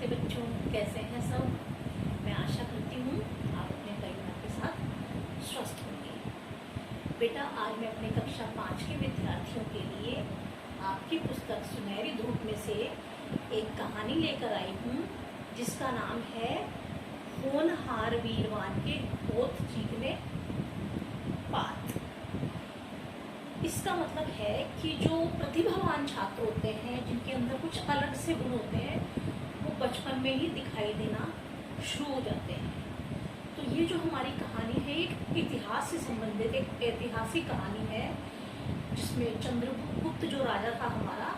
बच्चों, कैसे हैं सब। मैं आशा करती हूँ आप अपने परिवार के साथ स्वस्थ होंगे। बेटा, आज मैं अपने कक्षा 5 के विद्यार्थियों के लिए आपकी पुस्तक सुनहरी धूप में से एक कहानी लेकर आई हूँ, जिसका नाम है होनहार वीरवान के होठ चीखने पात। इसका मतलब है कि जो प्रतिभावान छात्र होते हैं, जिनके अंदर कुछ अलग से गुण होते हैं, वो बचपन में ही दिखाई देना शुरू हो जाते हैं। तो ये जो हमारी कहानी है, एक इतिहास से संबंधित एक ऐतिहासिक कहानी है, जिसमें चंद्रगुप्त जो राजा था हमारा,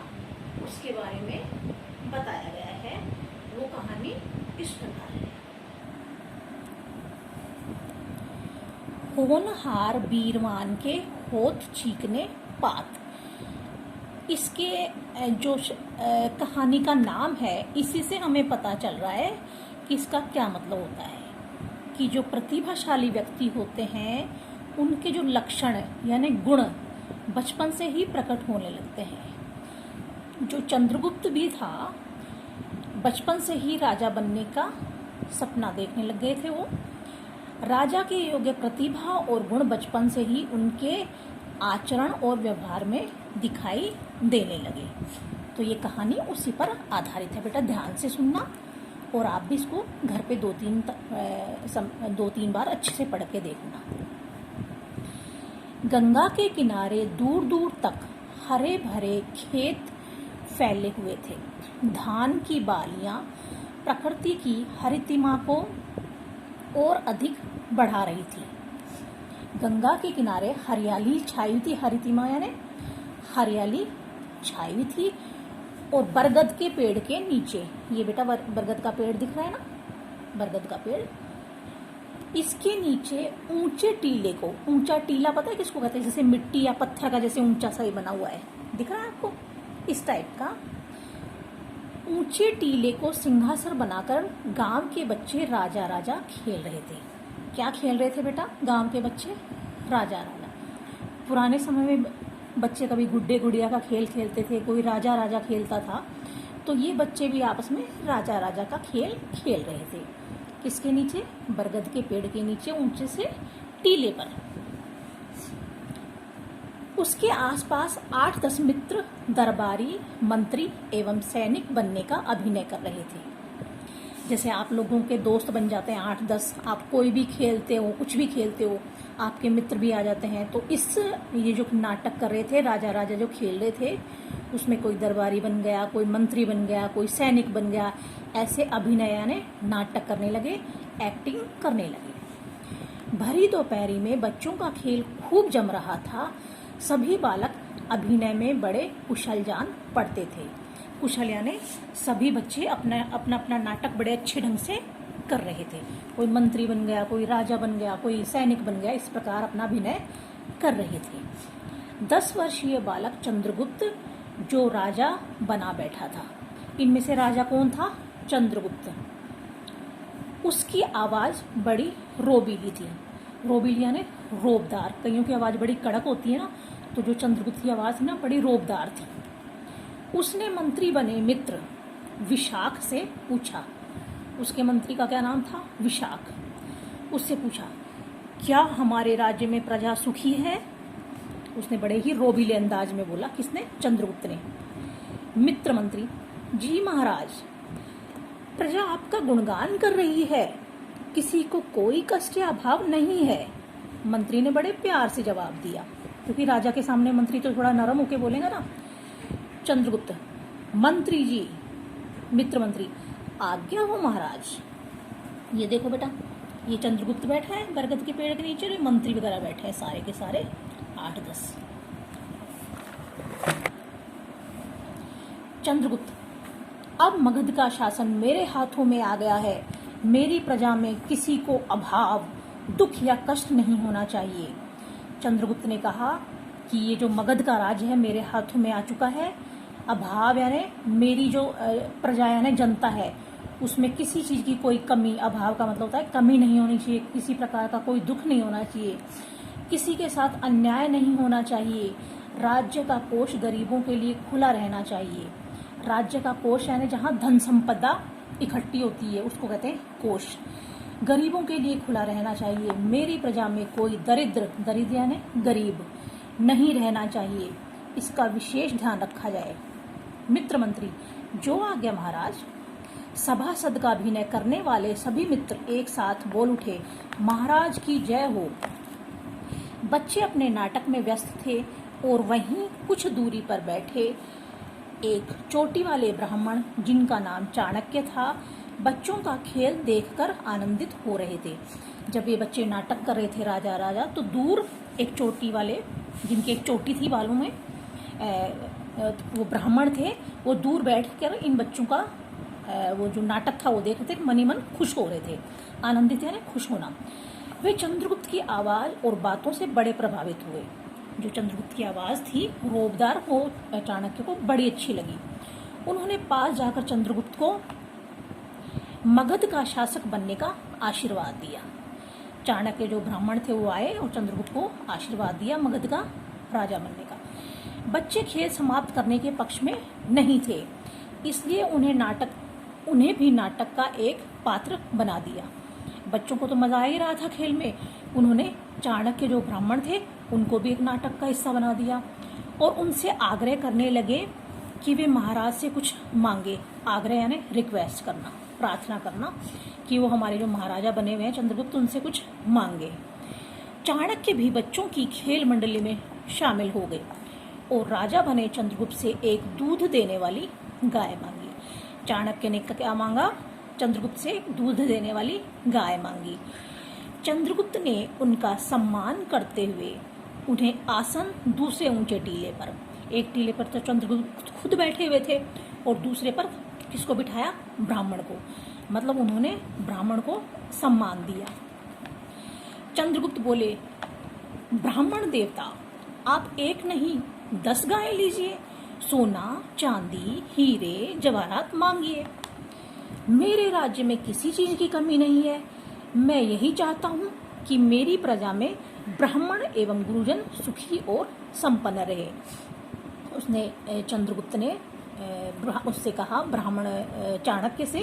उसके बारे में बताया गया है। वो कहानी इस प्रकार है। होनहार वीरवान के होठ चीखने पात। इसके जो कहानी का नाम है, इसी से हमें पता चल रहा है कि इसका क्या मतलब होता है कि जो प्रतिभाशाली व्यक्ति होते हैं, उनके जो लक्षण यानी गुण बचपन से ही प्रकट होने लगते हैं। जो चंद्रगुप्त भी था, बचपन से ही राजा बनने का सपना देखने लग गए थे। वो राजा के योग्य प्रतिभा और गुण बचपन से ही उनके आचरण और व्यवहार में दिखाई देने लगे। तो ये कहानी उसी पर आधारित है। बेटा, ध्यान से सुनना और आप भी इसको घर पे दो तीन बार अच्छे से पढ़ के देखना। गंगा के किनारे दूर दूर तक हरे भरे खेत फैले हुए थे। धान की बालियां प्रकृति की हरितिमा को और अधिक बढ़ा रही थी। गंगा के किनारे हरियाली छाई थी। हरितिमा यानी हरियाली छाई थी। और बरगद के पेड़ के नीचे, ये बेटा बरगद का पेड़ दिख रहा है ना, बरगद का पेड़, इसके नीचे ऊंचे टीले को, ऊंचा टीला पता है किसको कहते हैं? जैसे मिट्टी या पत्थर का जैसे ऊंचा सा ही बना हुआ है, दिख रहा है आपको? इस टाइप का ऊंचे टीले को सिंहासन बनाकर गांव के बच्चे राजा राजा खेल रहे थे। क्या खेल रहे थे बेटा गांव के बच्चे? राजा राजा। पुराने समय में बच्चे कभी गुड्डे गुड़िया का खेल खेलते थे, कोई राजा राजा खेलता था, तो ये बच्चे भी आपस में राजा राजा का खेल खेल रहे थे। किसके नीचे? बरगद के पेड़ के नीचे, ऊंचे से टीले पर। उसके आसपास 8-10 मित्र दरबारी, मंत्री एवं सैनिक बनने का अभिनय कर रहे थे। जैसे आप लोगों के दोस्त बन जाते हैं 8-10, आप कोई भी खेलते हो, कुछ भी खेलते हो, आपके मित्र भी आ जाते हैं। तो ये जो नाटक कर रहे थे, राजा राजा जो खेल रहे थे, उसमें कोई दरबारी बन गया, कोई मंत्री बन गया, कोई सैनिक बन गया, ऐसे अभिनय यानी नाटक करने लगे, एक्टिंग करने लगे। भरी दोपहरी में बच्चों का खेल खूब जम रहा था। सभी बालक अभिनय में बड़े कुशल जान पड़ते थे। कुशल यानी सभी बच्चे अपना अपना नाटक बड़े अच्छे ढंग से कर रहे थे। कोई मंत्री बन गया, कोई राजा बन गया, कोई सैनिक बन गया, इस प्रकार अपना अभिनय कर रहे थे। 10 वर्षीय बालक चंद्रगुप्त जो राजा बना बैठा था। इनमें से राजा कौन था? चंद्रगुप्त। उसकी आवाज बड़ी रोबीली थी। रोबीली यानी रोबदार। कईयों की आवाज बड़ी कड़क होती है ना, तो जो चंद्रगुप्त की आवाज थी ना, बड़ी रोबदार थी। उसने मंत्री बने मित्र विशाख से पूछा। उसके मंत्री का क्या नाम था? विशाख। उससे पूछा, क्या हमारे राज्य में प्रजा सुखी है? उसने बड़े ही रोबीले अंदाज में बोला। किसने? चंद्रगुप्त ने। मित्र मंत्री, जी महाराज, प्रजा आपका गुणगान कर रही है, किसी को कोई कष्ट या अभाव नहीं है। मंत्री ने बड़े प्यार से जवाब दिया, क्योंकि राजा के सामने मंत्री तो थोड़ा नरम होके बोलेगा ना। चंद्रगुप्त, मंत्री जी, मित्र मंत्री, आज्ञा हो महाराज। ये देखो बेटा, ये चंद्रगुप्त बैठा है बरगद के पेड़ के नीचे, और मंत्री वगैरह बैठे हैं, सारे के सारे 8-10। चंद्रगुप्त, अब मगध का शासन मेरे हाथों में आ गया है। मेरी प्रजा में किसी को अभाव, दुख या कष्ट नहीं होना चाहिए। चंद्रगुप्त ने कहा कि ये जो मगध का राज्य है मेरे हाथों में आ चुका है। अभाव यानी मेरी जो प्रजा यानी जनता है, उसमें किसी चीज की कोई कमी, अभाव का मतलब होता है कमी नहीं होनी चाहिए, किसी प्रकार का कोई दुख नहीं होना चाहिए, किसी के साथ अन्याय नहीं होना चाहिए। राज्य का कोष गरीबों के लिए खुला रहना चाहिए। राज्य का कोष यानी जहाँ धन संपदा इकट्ठी होती है उसको कहते हैं कोष। गरीबों के लिए खुला रहना चाहिए, मेरी प्रजा में कोई दरिद्र यानी गरीब नहीं रहना चाहिए, इसका विशेष ध्यान रखा जाए। मित्र मंत्री, जो आज्ञा महाराज। सभासद का अभिनय करने वाले सभी मित्र एक साथ बोल उठे, महाराज की जय हो। बच्चे अपने नाटक में व्यस्त थे और वहीं कुछ दूरी पर बैठे एक चोटी वाले ब्राह्मण जिनका नाम चाणक्य था बच्चों का खेल देखकर आनंदित हो रहे थे। जब ये बच्चे नाटक कर रहे थे राजा राजा, तो दूर एक चोटी वाले, जिनकी एक चोटी थी बालों में, वो ब्राह्मण थे, वो दूर बैठकर इन बच्चों का वो जो नाटक था वो देख रहे थे, मनी मन खुश हो रहे थे। आनंदित यानी खुश होना। वे चंद्रगुप्त की आवाज और बातों से बड़े प्रभावित हुए। जो चंद्रगुप्त की आवाज थी रोबदार को चाणक्य को बड़ी अच्छी लगी। उन्होंने पास जाकर चंद्रगुप्त को मगध का शासक बनने का आशीर्वाद दिया। चाणक्य जो ब्राह्मण थे वो आए और चंद्रगुप्त को आशीर्वाद दिया मगध का राजा बनने का। बच्चे खेल समाप्त करने के पक्ष में नहीं थे, इसलिए उन्हें भी नाटक का एक पात्र बना दिया। बच्चों को तो मजा आ ही रहा था खेल में, उन्होंने चाणक्य जो ब्राह्मण थे उनको भी एक नाटक का हिस्सा बना दिया और उनसे आग्रह करने लगे कि वे महाराज से कुछ मांगे। आग्रह यानी रिक्वेस्ट करना, प्रार्थना करना कि वो हमारे जो महाराजा बने हुए हैं चंद्रगुप्त, उनसे कुछ मांगे। चाणक्य भी बच्चों की खेल मंडली में शामिल हो गए और राजा बने चंद्रगुप्त से एक दूध देने वाली गाय मांगी। चाणक्य ने क्या मांगा? चंद्रगुप्त से दूध देने वाली गाय मांगी। चंद्रगुप्त ने उनका सम्मान करते हुए उन्हें आसन दूसरे ऊंचे टीले पर, एक टीले पर तो चंद्रगुप्त खुद बैठे हुए थे और दूसरे पर किसको बिठाया? ब्राह्मण को। मतलब उन्होंने ब्राह्मण को सम्मान दिया। चंद्रगुप्त बोले, ब्राह्मण देवता, आप एक नहीं 10 गायें लीजिए, सोना चांदी हीरे जवाहरात मांगिए। मेरे राज्य में किसी चीज की कमी नहीं है। मैं यही चाहता हूँ कि मेरी प्रजा में ब्राह्मण एवं गुरुजन सुखी और संपन्न रहे। उसने चंद्रगुप्त ने उससे कहा, ब्राह्मण चाणक्य से,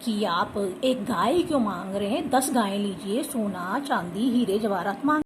कि आप एक गाय क्यों मांग रहे हैं? 10 गायें लीजिए, सोना चांदी हीरे जवाहरात मांग